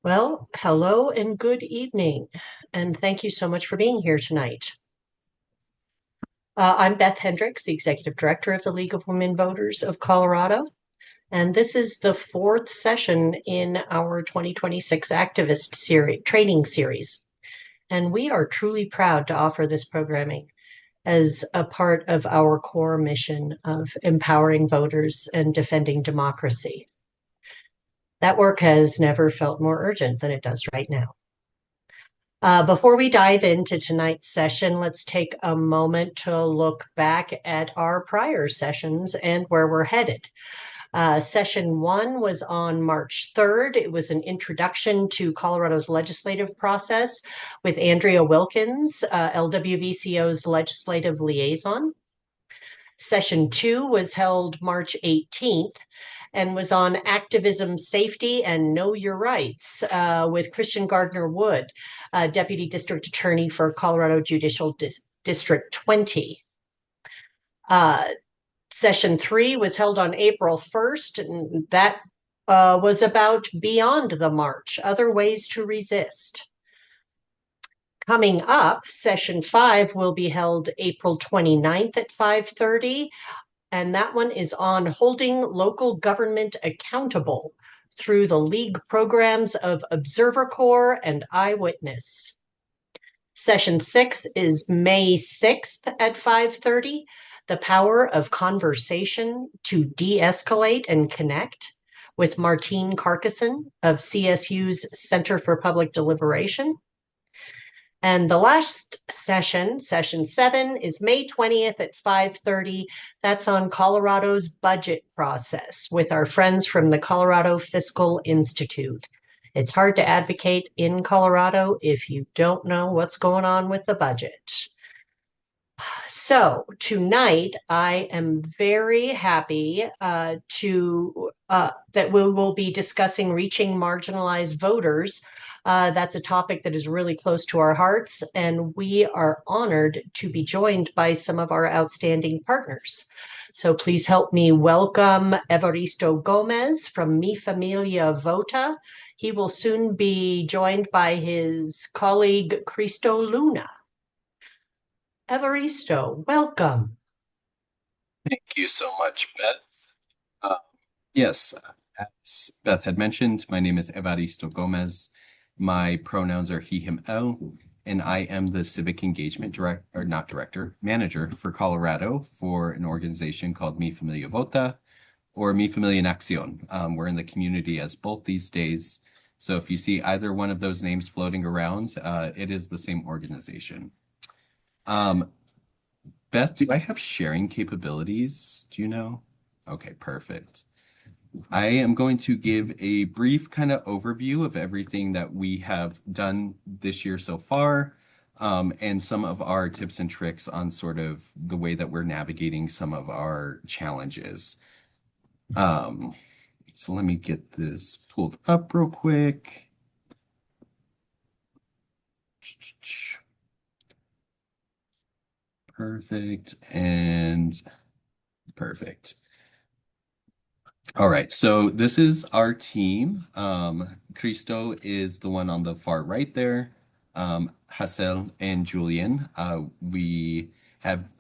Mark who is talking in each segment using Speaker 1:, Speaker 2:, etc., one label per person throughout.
Speaker 1: Well, hello and good evening, and thank you so much for being here tonight. I'm Beth Hendricks, the Executive Director of the League of Women Voters of Colorado, and this is the fourth session in our 2026 Activist training series. And we are truly proud to offer this programming as a part of our core mission of empowering voters and defending democracy. That work has never felt more urgent than it does right now. Before we dive into tonight's session, let's take a moment to look back at our prior sessions and where we're headed. Session one was on March 3rd. It was an introduction to Colorado's legislative process with Andrea Wilkins, LWVCO's legislative liaison. Session two was held March 18th and was on activism, safety, and know your rights with Christian Gardner Wood, Deputy District Attorney for Colorado Judicial District 20. Session three was held on April 1st, and that was about Beyond the March, Other Ways to Resist. Coming up, session five will be held April 29th at 5:30. And that one is on holding local government accountable through the League programs of Observer Corps and Eyewitness. Session six is May 6th at 5:30, The Power of Conversation to De-Escalate and Connect with Martine Carcason of CSU's Center for Public Deliberation. And the last session, session seven, is May 20th at 5:30. That's on Colorado's budget process with our friends from the Colorado Fiscal Institute. It's hard to advocate in Colorado if you don't know what's going on with the budget. So tonight, I am very happy that we will be discussing reaching marginalized voters. That's a topic that is really close to our hearts, and we are honored to be joined by some of our outstanding partners. So please help me welcome Evaristo Gomez from Mi Familia Vota. He will soon be joined by his colleague Christo Luna. Evaristo, welcome.
Speaker 2: Thank you so much, Beth. Uh, yes, as Beth had mentioned, my name is Evaristo Gomez. My pronouns are he, him, el, and I am the civic engagement manager for Colorado for an organization called Mi Familia Vota or Mi Familia en Acción. We're in the community as both these days. So if you see either one of those names floating around, it is the same organization. Beth, do I have sharing capabilities? Do you know? Okay, perfect. I am going to give a brief kind of overview of everything that we have done this year so far, and some of our tips and tricks on sort of the way that we're navigating some of our challenges. So let me get this pulled up real quick. Perfect and perfect. All right, so this is our team. Christo is the one on the far right there. Hassel and Julian. We have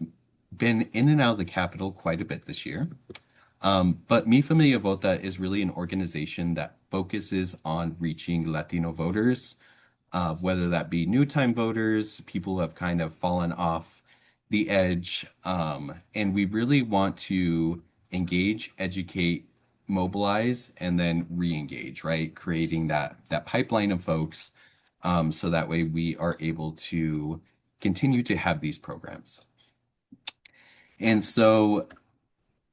Speaker 2: been in and out of the Capitol quite a bit this year. But Mi Familia Vota is really an organization that focuses on reaching Latino voters, whether that be new time voters, people who have kind of fallen off the edge. And we really want to engage, educate, mobilize, and then re-engage, right? Creating that pipeline of folks, so that way we are able to continue to have these programs. And so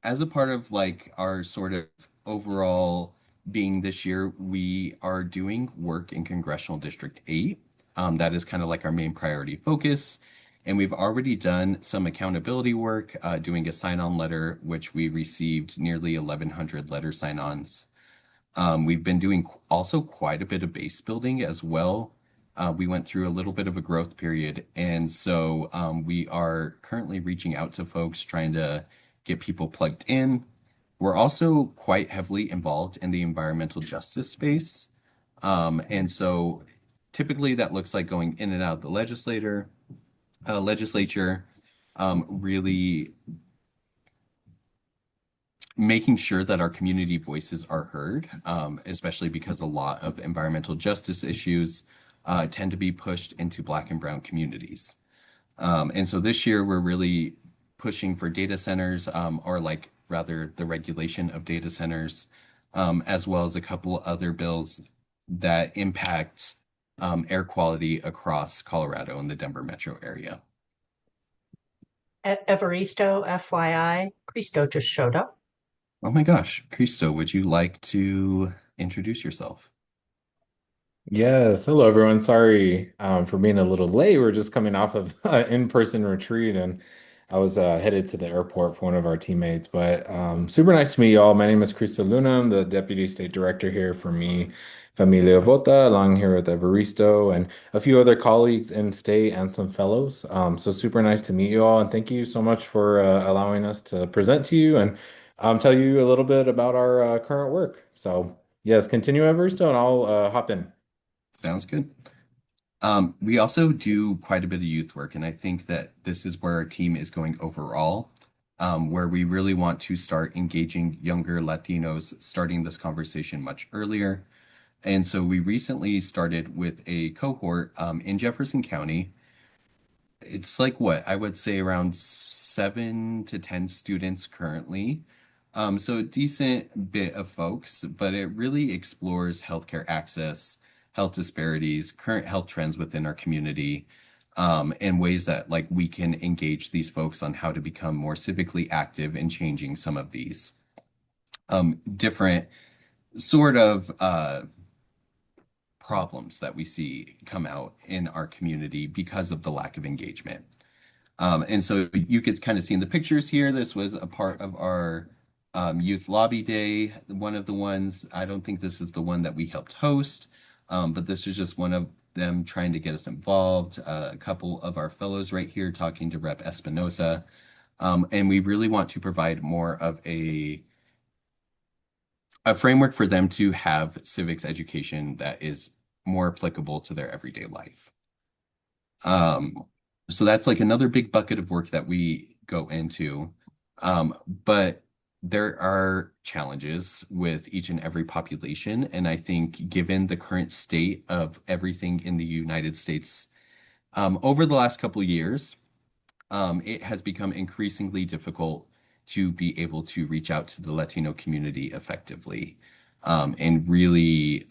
Speaker 2: as a part of like our sort of overall being this year, we are doing work in Congressional District 8. That is kind of like our main priority focus. And we've already done some accountability work, doing a sign-on letter, which we received nearly 1,100 letter sign-ons. We've been doing also quite a bit of base building as well. We went through a little bit of a growth period. And so we are currently reaching out to folks, trying to get people plugged in. We're also quite heavily involved in the environmental justice space. And so typically that looks like going in and out of the legislature, really making sure that our community voices are heard, especially because a lot of environmental justice issues tend to be pushed into Black and Brown communities. And so this year we're really pushing for data centers, or like rather the regulation of data centers, as well as a couple other bills that impact air quality across Colorado and the Denver metro area.
Speaker 1: Evaristo, FYI, Christo just showed up.
Speaker 2: Oh my gosh, Christo, would you like to introduce yourself?
Speaker 3: Yes, hello everyone. Sorry for being a little late. We're just coming off of an in-person retreat, and I was headed to the airport for one of our teammates. But super nice to meet you all. My name is Christo Luna. I'm the Deputy State Director here for me, Familia Vota, along here with Evaristo and a few other colleagues in state and some fellows. So super nice to meet you all, and thank you so much for allowing us to present to you and tell you a little bit about our current work. So yes, continue Evaristo, and I'll hop in.
Speaker 2: Sounds good. We also do quite a bit of youth work, and I think that this is where our team is going overall, where we really want to start engaging younger Latinos, starting this conversation much earlier. And so we recently started with a cohort in Jefferson County. It's like what I would say around 7 to 10 students currently. So a decent bit of folks, but it really explores healthcare access, health disparities, current health trends within our community, and ways that like we can engage these folks on how to become more civically active in changing some of these different sort of problems that we see come out in our community because of the lack of engagement. And so you could kind of see in the pictures here, this was a part of our youth lobby day. One of the ones, I don't think this is the one that we helped host, but this is just one of them trying to get us involved. A couple of our fellows right here talking to Rep. Espinosa. And we really want to provide more of a framework for them to have civics education that is more applicable to their everyday life. So that's like another big bucket of work that we go into. But there are challenges with each and every population. And I think given the current state of everything in the United States, over the last couple of years, it has become increasingly difficult to be able to reach out to the Latino community effectively, and really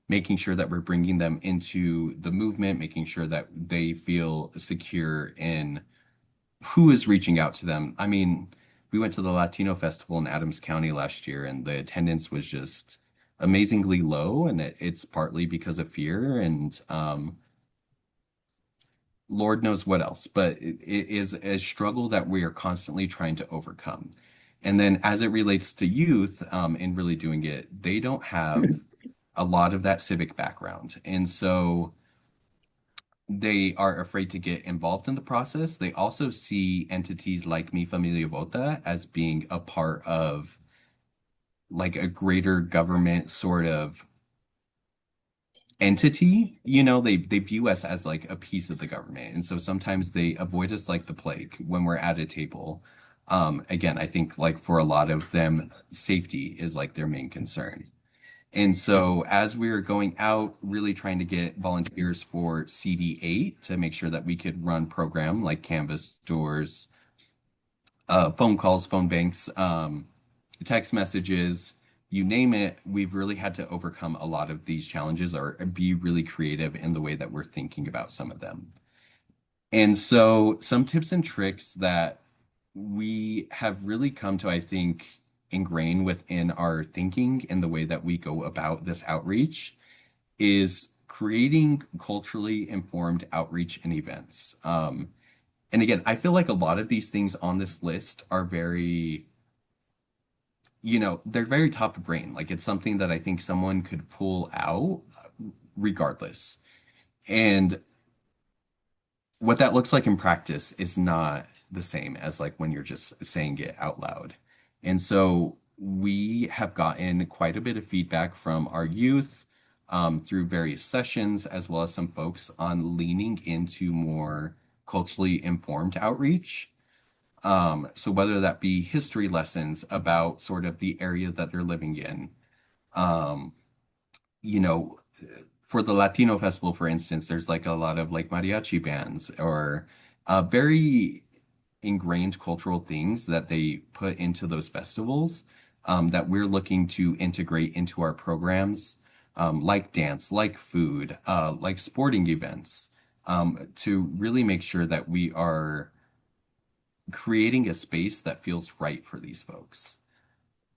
Speaker 2: making sure that we're bringing them into the movement, making sure that they feel secure in who is reaching out to them. I mean, we went to the Latino Festival in Adams County last year, and the attendance was just amazingly low, and it's partly because of fear and Lord knows what else, but it is a struggle that we are constantly trying to overcome. And then as it relates to youth, and really doing it, they don't have a lot of that civic background. And so they are afraid to get involved in the process. They also see entities like Mi Familia Vota as being a part of like a greater government sort of entity. They view us as like a piece of the government. And so sometimes they avoid us like the plague when we're at a table. Again, I think like for a lot of them, safety is like their main concern. And so as we were going out, really trying to get volunteers for CD8 to make sure that we could run program like Canvas doors, phone calls, phone banks, text messages, you name it, we've really had to overcome a lot of these challenges or be really creative in the way that we're thinking about some of them. And so some tips and tricks that we have really come to, I think, ingrain within our thinking and the way that we go about this outreach is creating culturally informed outreach and events. And again, I feel like a lot of these things on this list are very, they're very top of brain. Like it's something that I think someone could pull out regardless. And what that looks like in practice is not the same as like when you're just saying it out loud. And so we have gotten quite a bit of feedback from our youth, through various sessions, as well as some folks on leaning into more culturally informed outreach. So whether that be history lessons about sort of the area that they're living in, um, you know, for the Latino festival, for instance, there's like a lot of like mariachi bands or very ingrained cultural things that they put into those festivals that we're looking to integrate into our programs, like dance, like food, like sporting events, to really make sure that we are creating a space that feels right for these folks.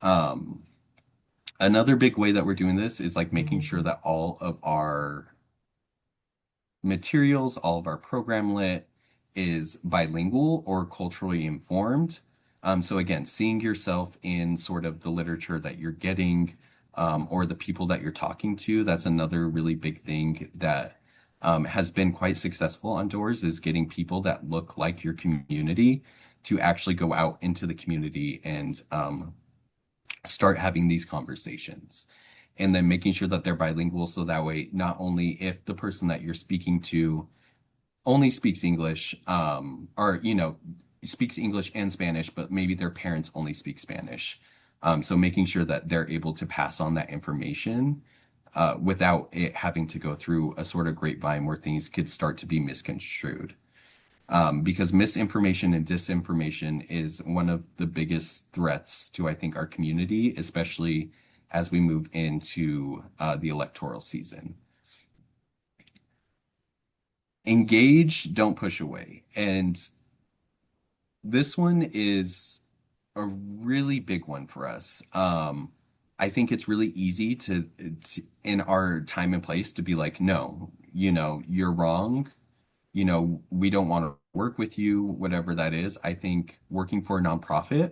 Speaker 2: Um, Another big way that we're doing this is like making sure that all of our materials, all of our program lit is bilingual or culturally informed. So again, seeing yourself in sort of the literature that you're getting, or the people that you're talking to, that's another really big thing that has been quite successful on Doors is getting people that look like your community to actually go out into the community and start having these conversations and then making sure that they're bilingual so that way not only if the person that you're speaking to only speaks English, or speaks English and Spanish, but maybe their parents only speak Spanish. So making sure that they're able to pass on that information without it having to go through a sort of grapevine where things could start to be misconstrued. Because misinformation and disinformation is one of the biggest threats to, I think, our community, especially as we move into the electoral season. Engage, don't push away. And this one is a really big one for us. I think it's really easy in our time and place to be like, no, you're wrong. We don't want to work with you, whatever that is. I think working for a nonprofit,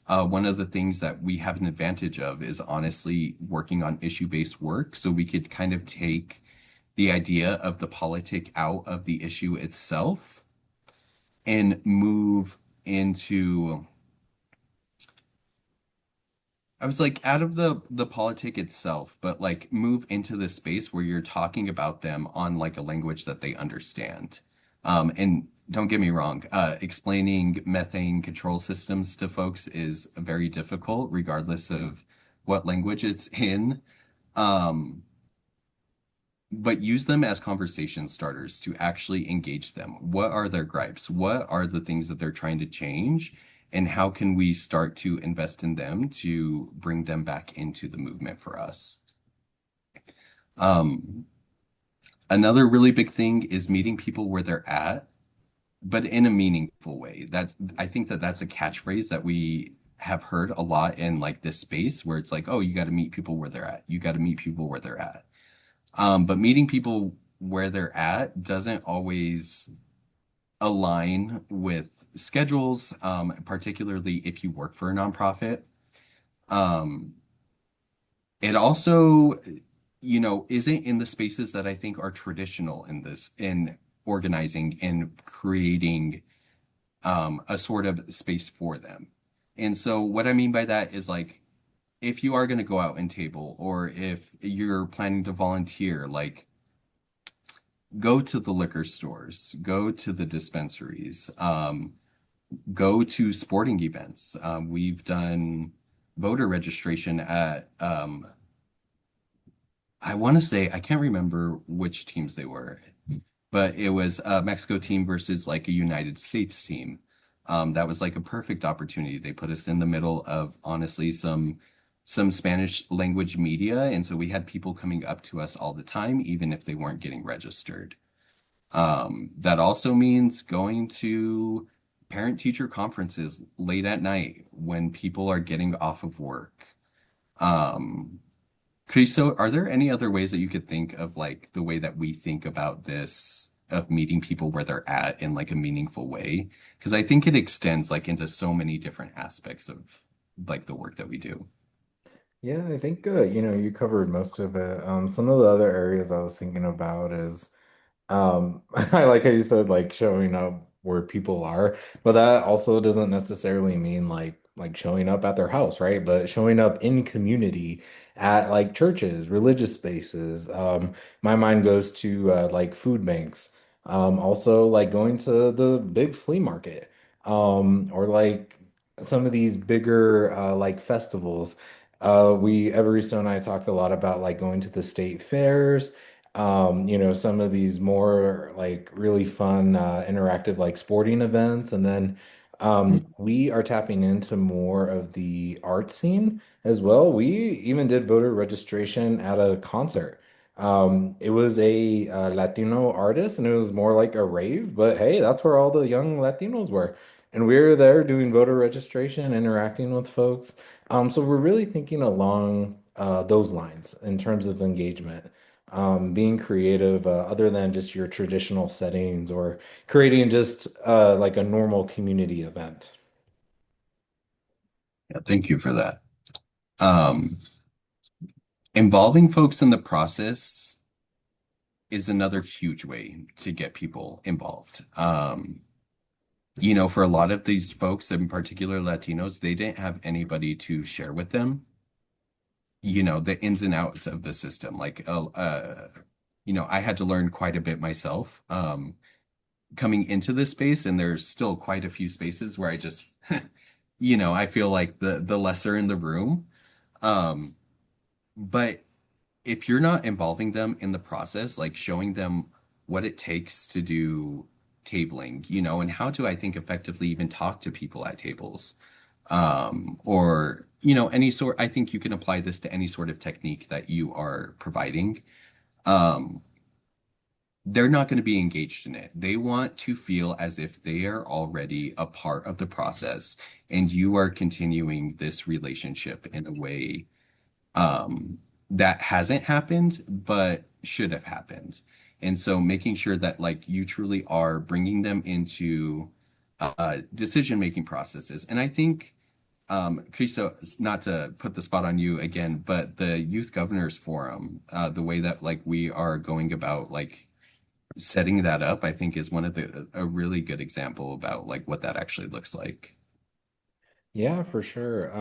Speaker 2: one of the things that we have an advantage of is honestly working on issue-based work. So we could kind of take the idea of the politic out of the issue itself and move into, I was like out of the politic itself, but like move into the space where you're talking about them on like a language that they understand. And don't get me wrong, explaining methane control systems to folks is very difficult, regardless of what language it's in. Um, but use them as conversation starters to actually engage them. What are their gripes? What are the things that they're trying to change? And how can we start to invest in them to bring them back into the movement for us? Um, Another really big thing is meeting people where they're at, but in a meaningful way. I think that that's a catchphrase that we have heard a lot in like this space where it's like, oh, you got to meet people where they're at. You got to meet people where they're at. But meeting people where they're at doesn't always align with schedules, particularly if you work for a nonprofit. Um, it also, isn't in the spaces that I think are traditional in organizing and creating a sort of space for them. And so what I mean by that is like, if you are going to go out and table, or if you're planning to volunteer, like go to the liquor stores, go to the dispensaries, go to sporting events. We've done voter registration at, I want to say, I can't remember which teams they were, but it was a Mexico team versus like a United States team. That was like a perfect opportunity. They put us in the middle of honestly some Spanish language media, and so we had people coming up to us all the time, even if they weren't getting registered. That also means going to parent-teacher conferences late at night when people are getting off of work. Um, Christo, are there any other ways that you could think of like the way that we think about this of meeting people where they're at in like a meaningful way? Because I think it extends like into so many different aspects of like the work that we do.
Speaker 3: Yeah, I think you covered most of it. Some of the other areas I was thinking about is I like how you said like showing up where people are, but that also doesn't necessarily mean like like showing up at their house, right? But showing up in community at like churches, religious spaces. My mind goes to like food banks. Also like going to the big flea market, or like some of these bigger like festivals. Evaristo and I talked a lot about like going to the state fairs, some of these more like really fun, interactive like sporting events. And then we are tapping into more of the art scene as well. We even did voter registration at a concert. It was a Latino artist and it was more like a rave, but hey, that's where all the young Latinos were. And we were there doing voter registration, interacting with folks. So we're really thinking along those lines in terms of engagement, being creative, other than just your traditional settings or creating just like a normal community event.
Speaker 2: Yeah, thank you for that. Um, Involving folks in the process is another huge way to get people involved. For a lot of these folks, in particular Latinos, they didn't have anybody to share with them, the ins and outs of the system. I had to learn quite a bit myself, coming into this space, and there's still quite a few spaces where I just, I feel like the lesser in the room. Um, but if you're not involving them in the process, like showing them what it takes to do tabling, and how to, I think, effectively even talk to people at tables, or, any sort, I think you can apply this to any sort of technique that you are providing. Um, they're not going to be engaged in it. They want to feel as if they are already a part of the process and you are continuing this relationship in a way um, that hasn't happened, but should have happened. And so making sure that like you truly are bringing them into decision-making processes. And I think, Christo, not to put the spot on you again, but the Youth Governors Forum, the way that like we are going about like setting that up, I think is one of a really good example about like what that actually looks like.
Speaker 3: Yeah, for sure.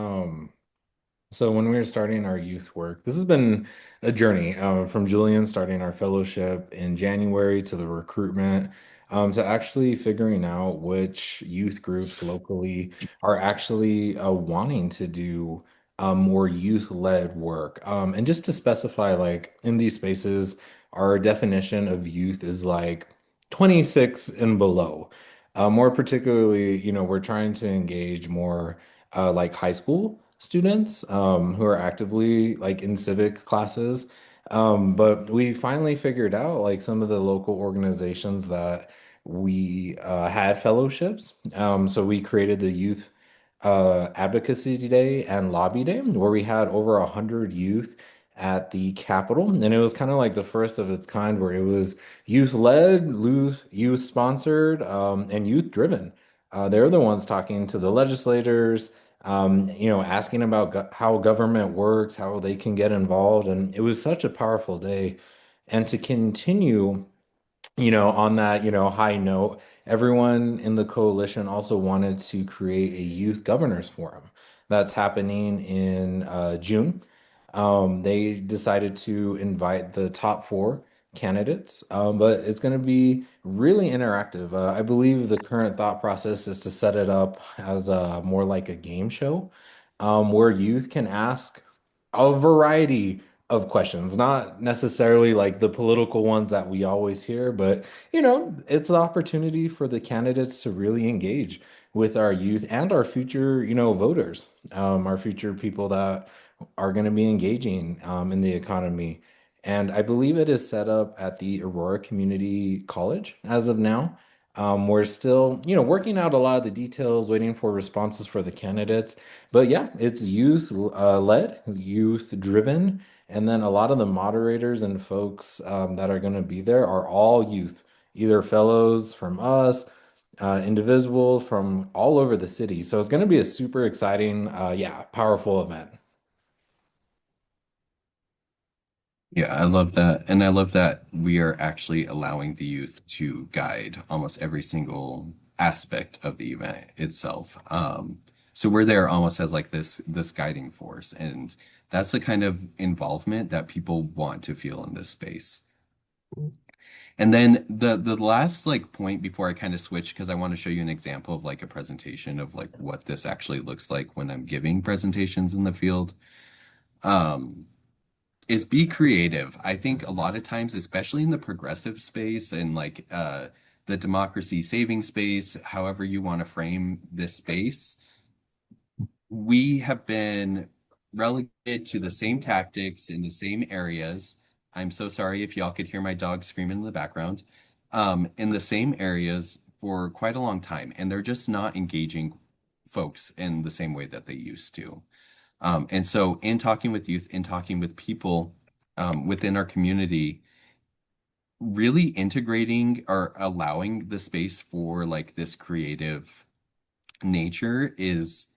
Speaker 3: So when we were starting our youth work, this has been a journey, from Julian starting our fellowship in January to the recruitment, to actually figuring out which youth groups locally are actually wanting to do more youth-led work. And just to specify, like in these spaces, our definition of youth is like 26 and below. More particularly, we're trying to engage more like high school students, who are actively like in civic classes. But we finally figured out like some of the local organizations that we had fellowships. So we created the Youth Advocacy Day and Lobby Day, where we had over 100 youth at the Capitol. And it was kind of like the first of its kind, where it was youth led, youth sponsored, and youth driven. They're the ones talking to the legislators, asking about how government works, how they can get involved. And it was such a powerful day. And to continue, on that, high note, everyone in the coalition also wanted to create a youth governors forum that's happening in June. They decided to invite the top four candidates, but it's going to be really interactive. I believe the current thought process is to set it up as a more like a game show, where youth can ask a variety of questions, not necessarily like the political ones that we always hear, but it's the opportunity for the candidates to really engage with our youth and our future, voters, our future people that are going to be engaging in the economy. And I believe it is set up at the Aurora Community College as of now. We're still, working out a lot of the details, waiting for responses for the candidates. But yeah, it's youth led, youth driven. And then a lot of the moderators and folks that are going to be there are all youth, either fellows from us, individuals from all over the city. So it's going to be a super exciting, yeah, powerful event.
Speaker 2: Yeah, I love that. And I love that we are actually allowing the youth to guide almost every single aspect of the event itself. So we're there almost as like this guiding force, and that's the kind of involvement that people want to feel in this space. And then the last like point before I kind of switch, because I want to show you an example of like a presentation of like what this actually looks like when I'm giving presentations in the field. Um, is be creative. I think a lot of times, especially in the progressive space and like the democracy saving space, however you want to frame this space, we have been relegated to the same tactics in the same areas. I'm so sorry if y'all could hear my dog screaming in the background. In the same areas for quite a long time, and they're just not engaging folks in the same way that they used to. And so, in talking with youth, in talking with people within our community, really integrating or allowing the space for like this creative nature is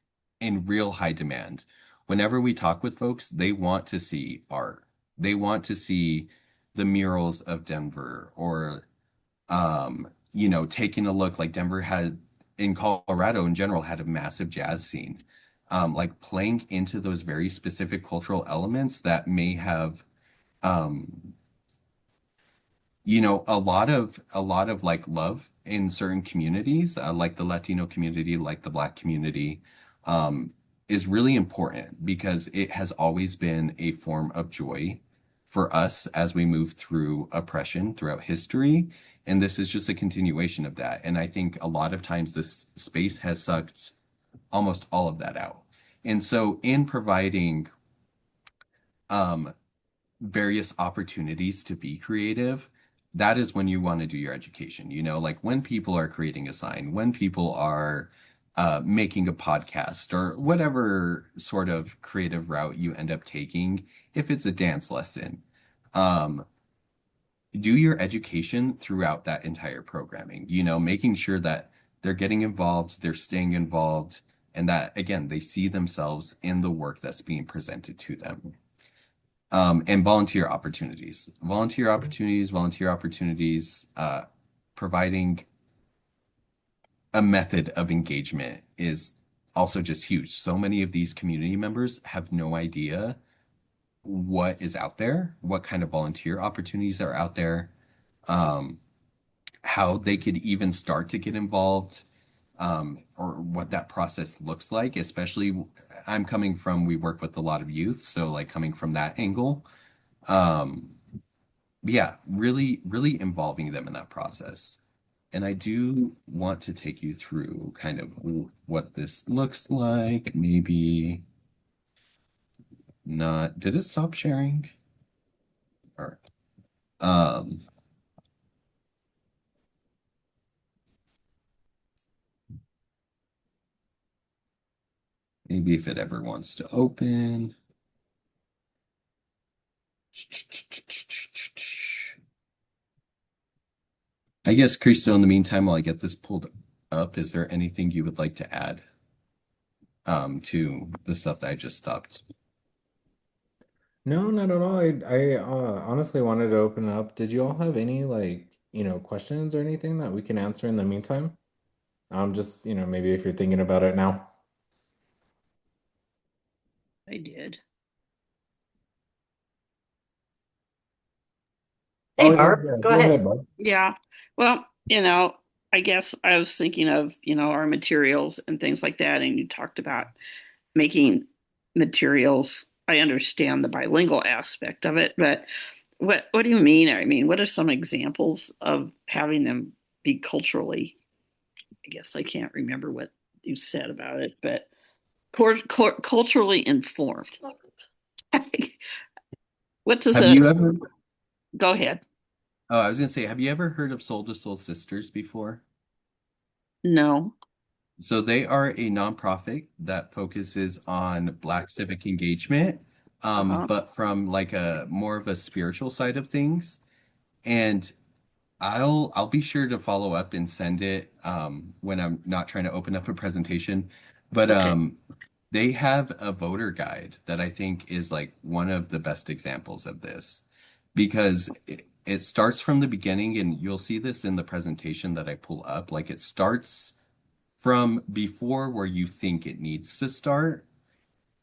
Speaker 2: in real high demand. Whenever we talk with folks, they want to see art. They want to see the murals of Denver or taking a look like Denver had in Colorado in general had a massive jazz scene. Like playing into those very specific cultural elements that may have um, a lot of like love in certain communities, like the Latino community, like the Black community, um, is really important because it has always been a form of joy for us as we move through oppression throughout history. And this is just a continuation of that. And I think a lot of times this space has sucked almost all of that out. And so in providing um, various opportunities to be creative, that is when you want to do your education. Like when people are creating a sign, when people are making a podcast or whatever sort of creative route you end up taking, if it's a dance lesson, um, do your education throughout that entire programming, making sure that they're getting involved, they're staying involved, and that, again, they see themselves in the work that's being presented to them. And volunteer opportunities, providing a method of engagement is also just huge. So many of these community members have no idea what is out there, what kind of volunteer opportunities are out there, um, how they could even start to get involved, or what that process looks like. Especially, I'm coming from, we work with a lot of youth, so like coming from that angle. Um, yeah, really, really involving them in that process. And I do want to take you through kind of what this looks like. Maybe not. Did it stop sharing? Or um, maybe if it ever wants to open. I guess, Christo, in the meantime, while I get this pulled up, is there anything you would like to add to the stuff that I just stopped?
Speaker 3: No, not at all. I honestly wanted to open it up. Did you all have any like, questions or anything that we can answer in the meantime? Just, maybe if you're thinking about it now.
Speaker 4: I did.
Speaker 1: Hey,
Speaker 3: Oh yeah,
Speaker 1: Barb,
Speaker 3: yeah.
Speaker 1: go
Speaker 3: Go
Speaker 1: ahead.
Speaker 3: ahead, Bob.
Speaker 4: Yeah. Well, I guess I was thinking of, our materials and things like that. And you talked about making materials. I understand the bilingual aspect of it, but what do you mean? I mean, what are some examples of having them be culturally? I guess I can't remember what you said about it, but culturally informed. What does
Speaker 2: Have
Speaker 4: a
Speaker 2: you ever,
Speaker 4: Go ahead?
Speaker 2: oh, I was gonna say, have you ever heard of Soul to Soul Sisters before?
Speaker 4: No.
Speaker 2: So they are a nonprofit that focuses on Black civic engagement,
Speaker 4: Uh-huh.
Speaker 2: but from like a more of a spiritual side of things. And I'll be sure to follow up and send it when I'm not trying to open up a presentation. But
Speaker 4: Okay.
Speaker 2: they have a voter guide that I think is like one of the best examples of this because it starts from the beginning, and you'll see this in the presentation that I pull up. Like it starts from before where you think it needs to start,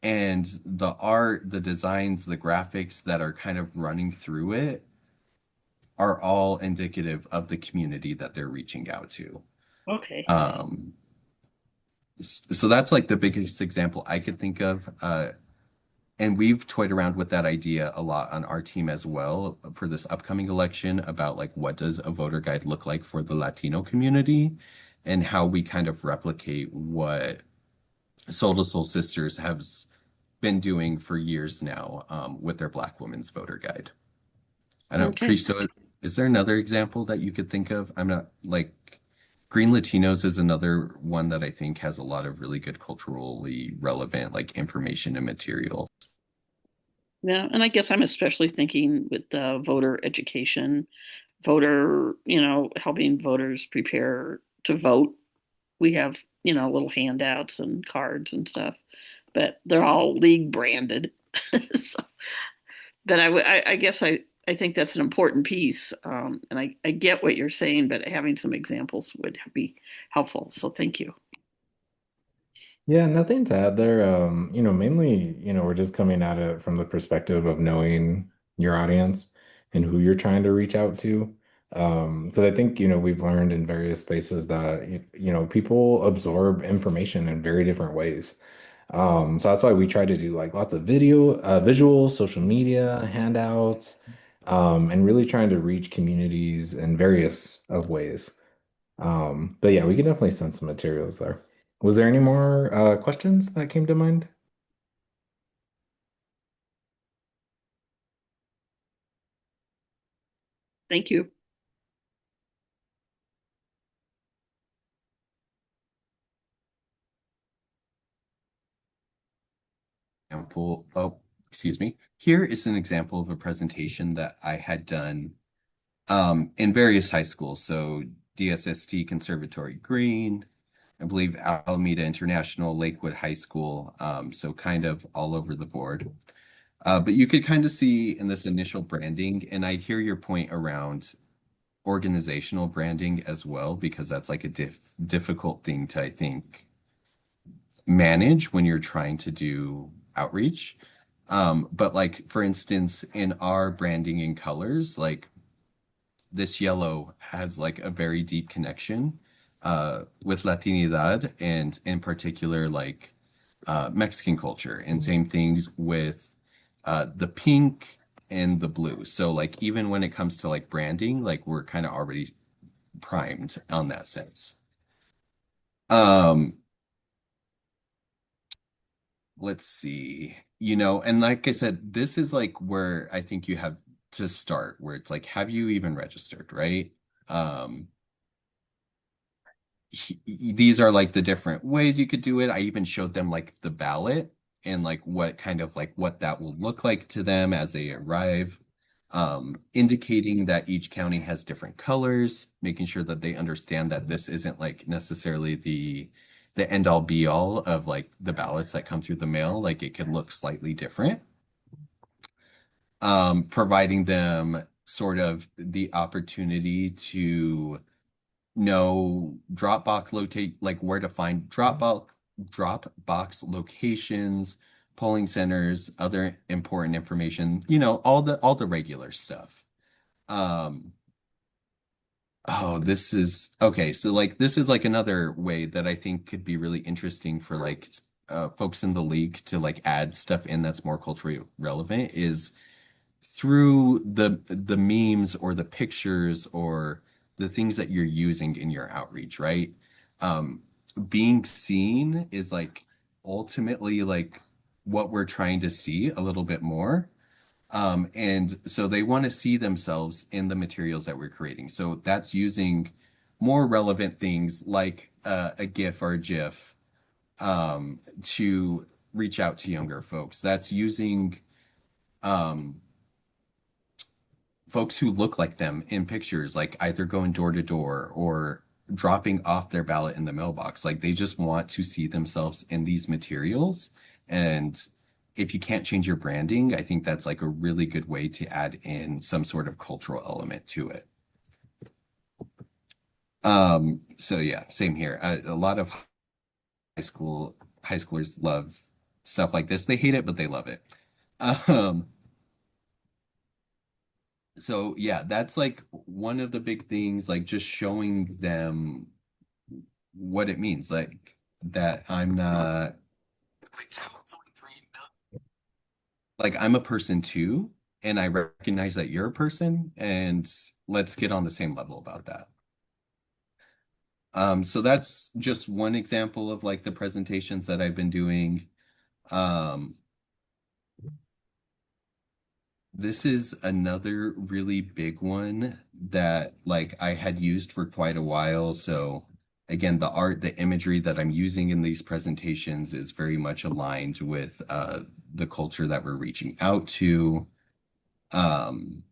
Speaker 2: and the art, the designs, the graphics that are kind of running through it are all indicative of the community that they're reaching out to.
Speaker 4: Okay.
Speaker 2: Um, so that's like the biggest example I could think of. And we've toyed around with that idea a lot on our team as well for this upcoming election about like what does a voter guide look like for the Latino community and how we kind of replicate what Soul to Soul Sisters has been doing for years now with their Black Women's Voter Guide. I don't,
Speaker 4: Okay.
Speaker 2: Cristo, is there another example that you could think of? I'm not like Green Latinos is another one that I think has a lot of really good culturally relevant like information and material.
Speaker 4: Yeah, and I guess I'm especially thinking with voter education, voter, helping voters prepare to vote. We have, little handouts and cards and stuff, but they're all league branded. So, but I guess I think that's an important piece. And I get what you're saying, but having some examples would be helpful. So thank you.
Speaker 3: Yeah, nothing to add there. Mainly, we're just coming at it from the perspective of knowing your audience and who you're trying to reach out to. Because I think, we've learned in various spaces that, people absorb information in very different ways. So that's why we try to do like lots of visuals, social media, handouts, and really trying to reach communities in various of ways. But yeah, we can definitely send some materials there. Was there any more questions that came to mind?
Speaker 4: Thank you.
Speaker 2: Example, oh, excuse me. Here is an example of a presentation that I had done in various high schools. So DSST Conservatory Green, I believe Alameda International, Lakewood High School. So kind of all over the board. But you could kind of see in this initial branding, and I hear your point around organizational branding as well, because that's like a difficult thing to, I think, manage when you're trying to do outreach. But like for instance, in our branding and colors, like this yellow has like a very deep connection with Latinidad and in particular like Mexican culture, and same things with the pink and the blue. So like even when it comes to like branding, like we're kind of already primed on that sense. Um, let's see. And like I said, this is like where I think you have to start, where it's like, have you even registered, right? Um, these are like the different ways you could do it. I even showed them like the ballot and like what kind of like what that will look like to them as they arrive. Indicating that each county has different colors, making sure that they understand that this isn't like necessarily the end all be all of like the ballots that come through the mail. Like it could look slightly different. Providing them sort of the opportunity to know Dropbox lotate like where to find Dropbox locations, polling centers, other important information, all the regular stuff. Um, oh, this is okay. So like this is like another way that I think could be really interesting for like folks in the league to like add stuff in that's more culturally relevant is through the memes or the pictures or the things that you're using in your outreach, right? Um, being seen is like ultimately like what we're trying to see a little bit more. And so they want to see themselves in the materials that we're creating. So that's using more relevant things like a GIF or a GIF to reach out to younger folks. That's using um, folks who look like them in pictures, like either going door to door or dropping off their ballot in the mailbox. Like they just want to see themselves in these materials. And if you can't change your branding, I think that's like a really good way to add in some sort of cultural element to it. So yeah, same here. A lot of school high schoolers love stuff like this. They hate it, but they love it. Um, so yeah, that's like one of the big things, like just showing them what it means, like that I'm not like I'm a person too, and I recognize that you're a person, and let's get on the same level about that. So that's just one example of like the presentations that I've been doing. Um, this is another really big one that like I had used for quite a while. So again, the art, the imagery that I'm using in these presentations is very much aligned with the culture that we're reaching out to. Um,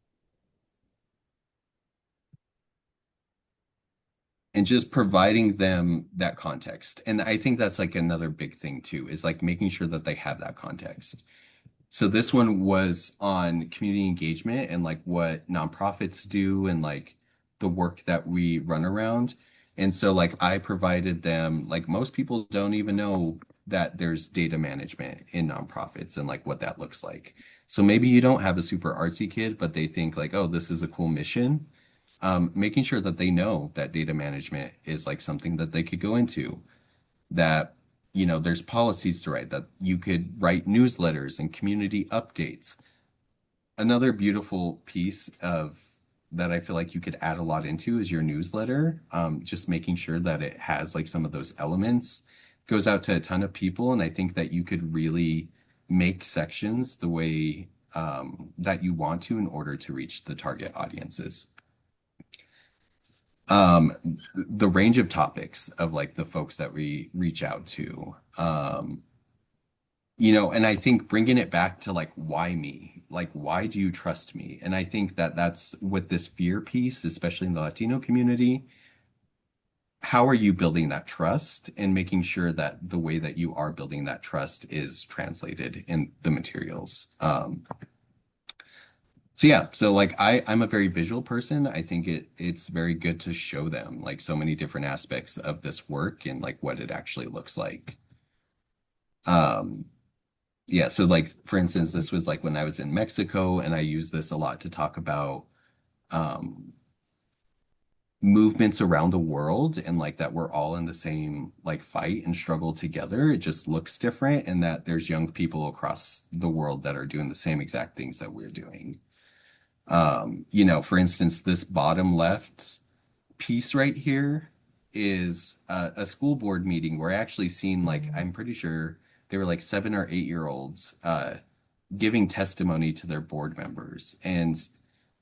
Speaker 2: and just providing them that context. And I think that's like another big thing too, is like making sure that they have that context. So this one was on community engagement and like what nonprofits do and like the work that we run around. And so like I provided them, like most people don't even know that there's data management in nonprofits and like what that looks like. So maybe you don't have a super artsy kid, but they think like, oh, this is a cool mission. Making sure that they know that data management is like something that they could go into, that, you know, there's policies to write, that you could write newsletters and community updates. Another beautiful piece of that I feel like you could add a lot into is your newsletter. Just making sure that it has like some of those elements, goes out to a ton of people. And I think that you could really make sections the way that you want to in order to reach the target audiences. um the range of topics of like the folks that we reach out to, you know, and I think bringing it back to like why me, like why do you trust me? And I think that that's with this fear piece, especially in the Latino community. How are you building that trust and making sure that the way that you are building that trust is translated in the materials? So yeah, so like I'm a very visual person. I think it's very good to show them like so many different aspects of this work and like what it actually looks like. Um yeah, so like for instance, this was like when I was in Mexico and I used this a lot to talk about um movements around the world and like that we're all in the same like fight and struggle together. It just looks different and that there's young people across the world that are doing the same exact things that we're doing. You know, for instance, this bottom left piece right here is a school board meeting where I actually seen like I'm pretty sure they were like 7 or 8 year olds giving testimony to their board members. And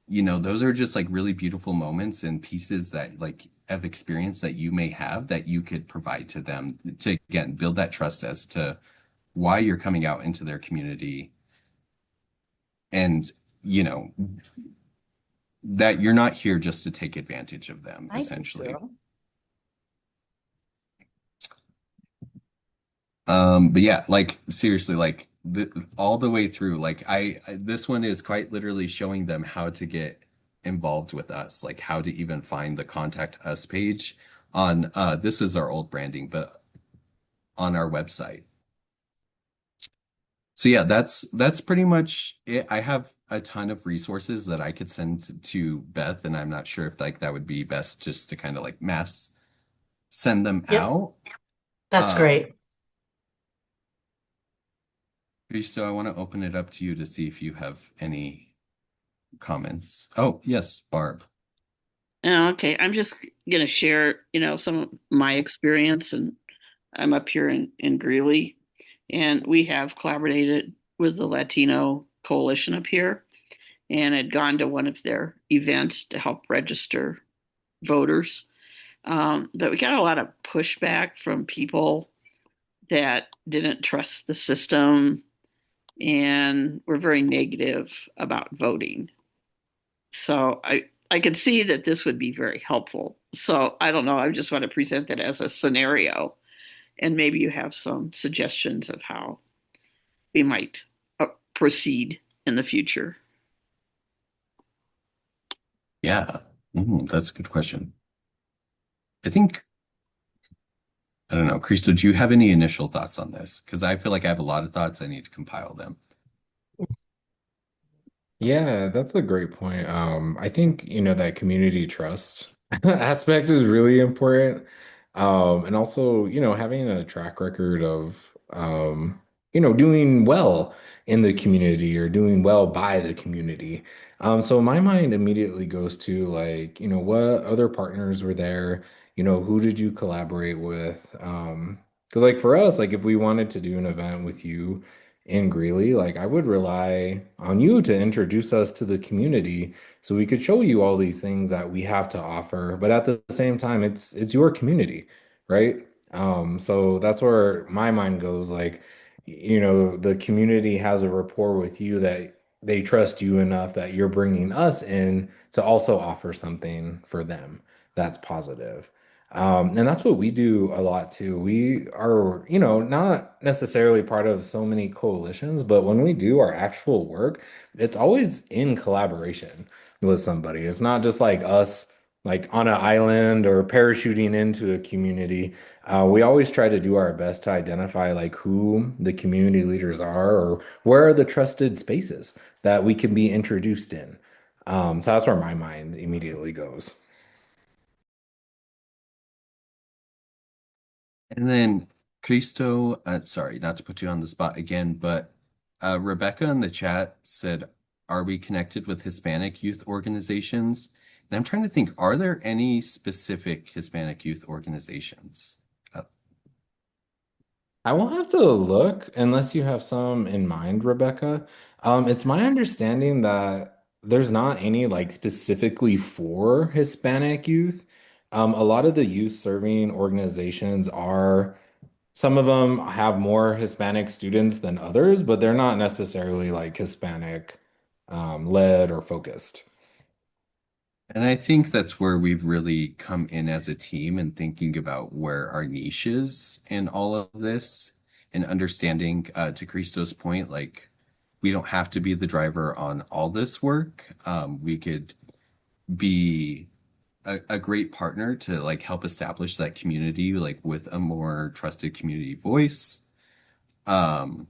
Speaker 2: you know, those are just like really beautiful moments and pieces that like of experience that you may have that you could provide to them to again build that trust as to why you're coming out into their community, and you know that you're not here just to take advantage of them,
Speaker 1: Thank you,
Speaker 2: essentially.
Speaker 1: Joe.
Speaker 2: But yeah, like seriously, like all the way through, like this one is quite literally showing them how to get involved with us, like how to even find the contact us page on this is our old branding, but on our website. So yeah, that's pretty much it. I have a ton of resources that I could send to Beth, and I'm not sure if like that would be best just to kind of like mass send them
Speaker 1: Yep,
Speaker 2: out.
Speaker 1: that's
Speaker 2: Um,
Speaker 1: great.
Speaker 2: Christo, I want to open it up to you to see if you have any comments. Oh, yes, Barb.
Speaker 4: Okay, I'm just gonna share, some of my experience, and I'm up here in Greeley, and we have collaborated with the Latino Coalition up here, and had gone to one of their events to help register voters. But we got a lot of pushback from people that didn't trust the system and were very negative about voting. So I could see that this would be very helpful. So I don't know. I just want to present that as a scenario, and maybe you have some suggestions of how we might proceed in the future.
Speaker 2: Yeah, that's a good question. I think I don't know. Christo, do you have any initial thoughts on this? Because I feel like I have a lot of thoughts. I need to compile them.
Speaker 3: Yeah, that's a great point. I think, that community trust aspect is really important. And also, having a track record of, doing well in the community or doing well by the community. So my mind immediately goes to like, what other partners were there? Who did you collaborate with? Because like for us, like if we wanted to do an event with you, in Greeley, like I would rely on you to introduce us to the community so we could show you all these things that we have to offer. But at the same time, it's your community, right? So that's where my mind goes. Like, the community has a rapport with you that they trust you enough that you're bringing us in to also offer something for them that's positive. And that's what we do a lot too. We are, not necessarily part of so many coalitions, but when we do our actual work, it's always in collaboration with somebody. It's not just like us, like on an island or parachuting into a community. We always try to do our best to identify like who the community leaders are or where are the trusted spaces that we can be introduced in. So that's where my mind immediately goes.
Speaker 2: And then Christo, sorry, not to put you on the spot again, but Rebecca in the chat said, "Are we connected with Hispanic youth organizations?" And I'm trying to think, are there any specific Hispanic youth organizations?
Speaker 3: I will have to look unless you have some in mind, Rebecca. It's my understanding that there's not any like specifically for Hispanic youth. A lot of the youth serving organizations are, some of them have more Hispanic students than others, but they're not necessarily like Hispanic led or focused.
Speaker 2: And I think that's where we've really come in as a team and thinking about where our niche is in all of this and understanding, to Christo's point, like we don't have to be the driver on all this work. We could be a great partner to like help establish that community, like with a more trusted community voice. Um,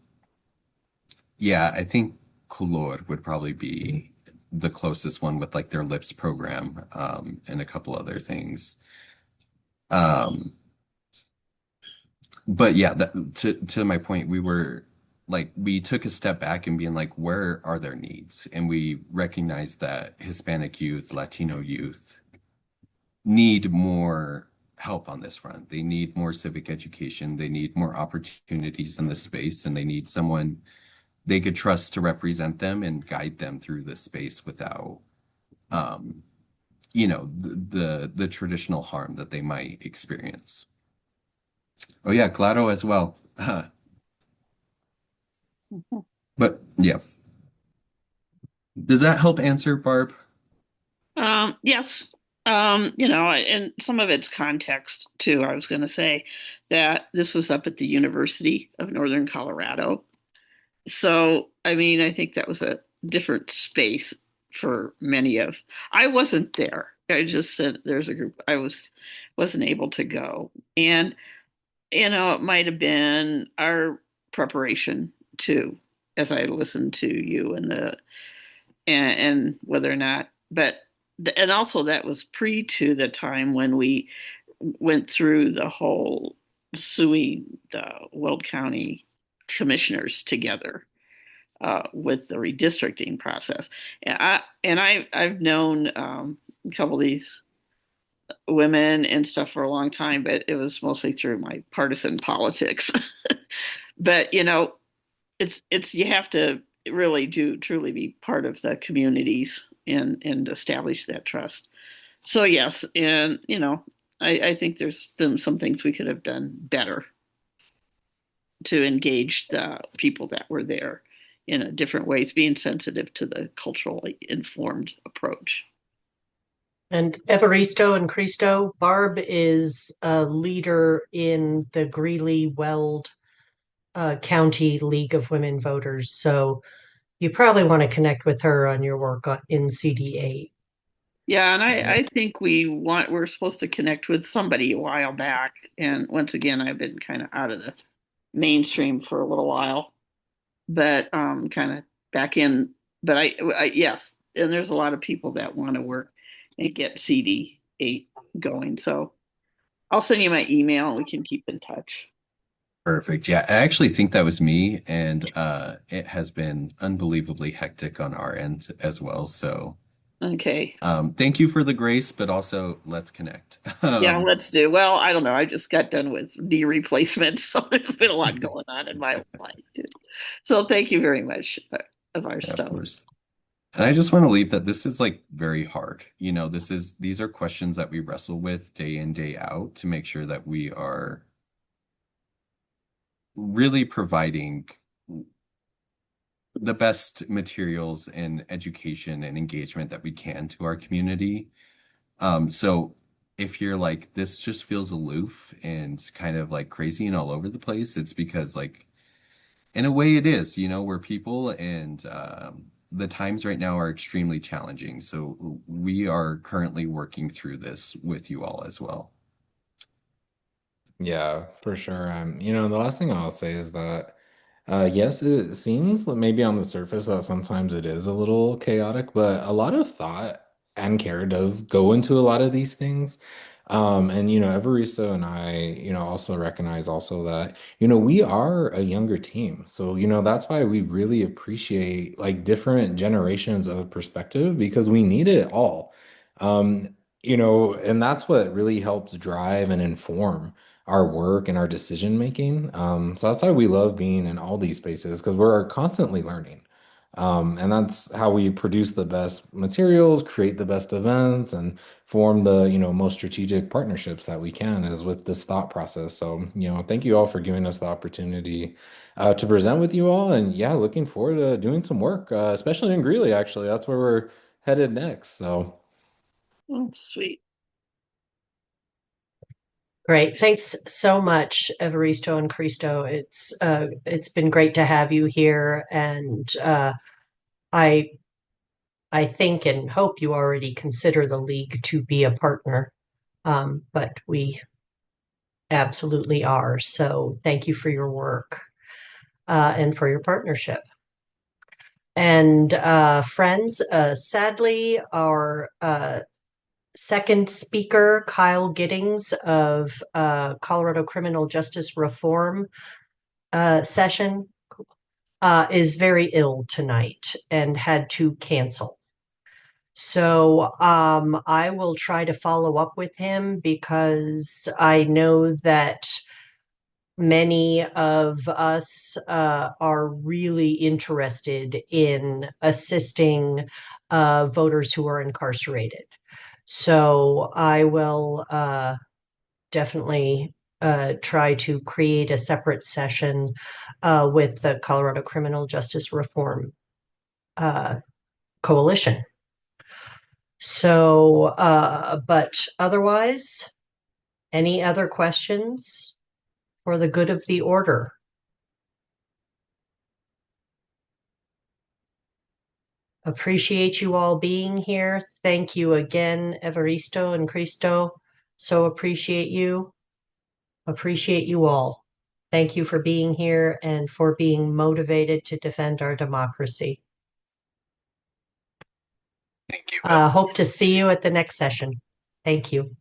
Speaker 2: yeah, I think Color would probably be the closest one with like their LIPS program, and a couple other things. Um, but yeah, to my point, we were like we took a step back and being like, where are their needs? And we recognized that Hispanic youth, Latino youth need more help on this front. They need more civic education. They need more opportunities in this space, and they need someone they could trust to represent them and guide them through this space without, um, the traditional harm that they might experience. Oh yeah, Claro as well. But yeah, does that help answer, Barb?
Speaker 4: Yes. And some of it's context too. I was going to say that this was up at the University of Northern Colorado. So, I mean, I think that was a different space for many of. I wasn't there. I just said there's a group. Wasn't able to go, and it might have been our preparation too, as I listened to you and whether or not, but and also that was pre to the time when we went through the whole suing the Weld County commissioners together with the redistricting process. I've known a couple of these women and stuff for a long time, but it was mostly through my partisan politics. But it's you have to really do truly be part of the communities and establish that trust. So yes, and I think there's some things we could have done better to engage the people that were there in a different ways, being sensitive to the culturally informed approach.
Speaker 1: And Evaristo and Christo, Barb is a leader in the Greeley Weld County League of Women Voters. So you probably want to connect with her on your work in CD8.
Speaker 4: Yeah, and I think we're supposed to connect with somebody a while back. And once again, I've been kind of out of the mainstream for a little while, but kind of back in. But yes, and there's a lot of people that want to work and get CD8 going. So I'll send you my email and we can keep in touch.
Speaker 2: Perfect. Yeah, I actually think that was me, and it has been unbelievably hectic on our end as well. So,
Speaker 4: Okay.
Speaker 2: thank you for the grace, but also let's connect.
Speaker 4: Yeah, let's do. Well, I don't know. I just got done with knee replacement, so there's been a lot going on in my life too. So thank you very much,
Speaker 2: Yeah, of
Speaker 4: Evaristo.
Speaker 2: course. And I just want to leave that this is like very hard. These are questions that we wrestle with day in, day out to make sure that we are really providing the best materials and education and engagement that we can to our community. So if you're like, this just feels aloof and kind of like crazy and all over the place, it's because like, in a way it is, we're people and the times right now are extremely challenging. So we are currently working through this with you all as well.
Speaker 3: Yeah, for sure. The last thing I'll say is that, yes, it seems that maybe on the surface that sometimes it is a little chaotic, but a lot of thought and care does go into a lot of these things. And Evaristo and I, also recognize also that, we are a younger team. So, that's why we really appreciate like different generations of perspective because we need it all. And that's what really helps drive and inform our work and our decision making. So that's why we love being in all these spaces because we're constantly learning. And that's how we produce the best materials, create the best events, and form the, most strategic partnerships that we can is with this thought process. So, thank you all for giving us the opportunity to present with you all. And yeah, looking forward to doing some work, especially in Greeley, actually. That's where we're headed next. So
Speaker 4: Oh, sweet.
Speaker 1: Great. Thanks so much, Evaristo and Christo. It's been great to have you here, and I I think and hope you already consider the league to be a partner, but we absolutely are. So thank you for your work and for your partnership. And friends, sadly, our second speaker, Kyle Giddings of Colorado Criminal Justice Reform session, is very ill tonight and had to cancel. So I will try to follow up with him because I know that many of us are really interested in assisting voters who are incarcerated. So I will definitely try to create a separate session with the Colorado Criminal Justice Reform uh, Coalition. So, but otherwise, any other questions for the good of the order? Appreciate you all being here. Thank you again, Evaristo and Christo. So appreciate you. Appreciate you all. Thank you for being here and for being motivated to defend our democracy.
Speaker 2: Thank you both.
Speaker 1: Hope to see you at the next session. Thank you.